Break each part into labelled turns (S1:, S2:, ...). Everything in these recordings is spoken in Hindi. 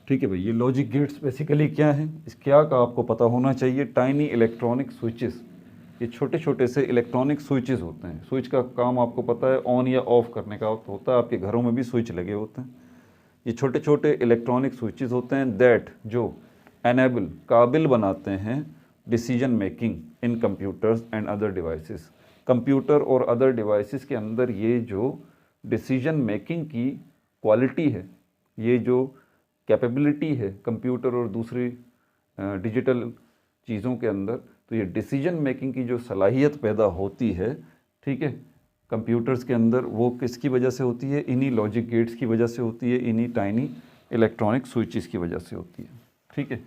S1: ठीक है भाई, ये लॉजिक गेट्स बेसिकली क्या है, इस क्या का आपको पता होना चाहिए। टाइनी इलेक्ट्रॉनिक स्विचेस, ये छोटे छोटे से इलेक्ट्रॉनिक स्विचेस होते हैं। स्विच का काम आपको पता है ऑन या ऑफ करने का होता है, आपके घरों में भी स्विच लगे होते हैं। ये छोटे छोटे इलेक्ट्रॉनिक स्विचेस होते हैं दैट जो एनेबल काबिल बनाते हैं decision making in computers and other devices. Computer और अदर डिवाइसेस के अंदर ये जो डिसीजन मेकिंग की क्वालिटी है, ये जो कैपेबिलिटी है कंप्यूटर और दूसरी डिजिटल चीज़ों के अंदर, तो ये डिसीजन मेकिंग की जो सलाहियत पैदा होती है, ठीक है, कंप्यूटर्स के अंदर, वो किसकी वजह से होती है, इन्हीं लॉजिक गेट्स की वजह से होती है, इन्हीं टाइनी इलेक्ट्रॉनिक स्विचेस की वजह से होती है। ठीक है,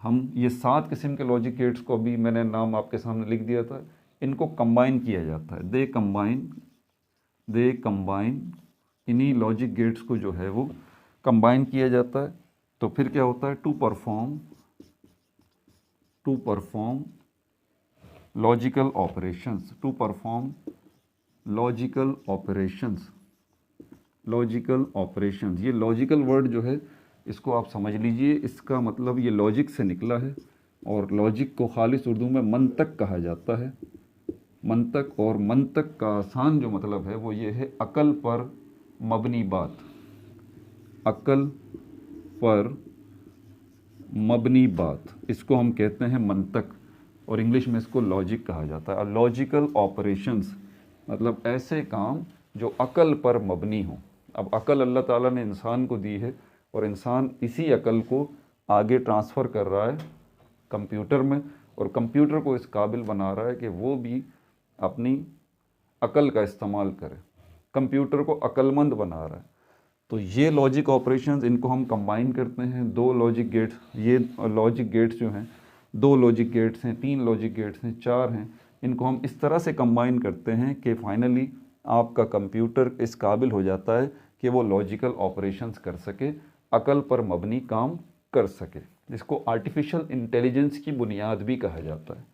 S1: हम ये 7 किस्म के लॉजिक गेट्स को अभी मैंने नाम आपके सामने लिख दिया था, इनको कंबाइन किया जाता है। दे कंबाइन इन्हीं लॉजिक गेट्स को जो है वो कंबाइन किया जाता है। तो फिर क्या होता है, टू परफॉर्म लॉजिकल ऑपरेशंस, ये लॉजिकल वर्ड जो है इसको आप समझ लीजिए, इसका मतलब ये लॉजिक से निकला है, और लॉजिक को खालिस उर्दू में मंतक कहा जाता है। मंतक, और मंतक का आसान जो मतलब है वो ये है अकल पर मबनी बात, अकल पर मबनी बात, इसको हम कहते हैं मंतक, और इंग्लिश में इसको लॉजिक कहा जाता है। लॉजिकल ऑपरेशंस मतलब ऐसे काम जो अकल पर मबनी हो। अब अकल अल्लाह ताला ने इंसान को दी है, और इंसान इसी अकल को आगे ट्रांसफ़र कर रहा है कंप्यूटर में, और कंप्यूटर को इस काबिल बना रहा है कि वो भी अपनी अकल का इस्तेमाल करे, कंप्यूटर को अक्लमंद बना रहा है। तो ये लॉजिक ऑपरेशंस, इनको हम कंबाइन करते हैं। 2 लॉजिक गेट्स, ये लॉजिक गेट्स जो हैं, 2 लॉजिक गेट्स हैं, 3 लॉजिक गेट्स हैं, 4 हैं, इनको हम इस तरह से कंबाइन करते हैं कि फाइनली आपका कंप्यूटर इस काबिल हो जाता है कि वो लॉजिकल ऑपरेशंस कर सके, अकल पर मबनी काम कर सके, जिसको आर्टिफिशियल इंटेलिजेंस की बुनियाद भी कहा जाता है।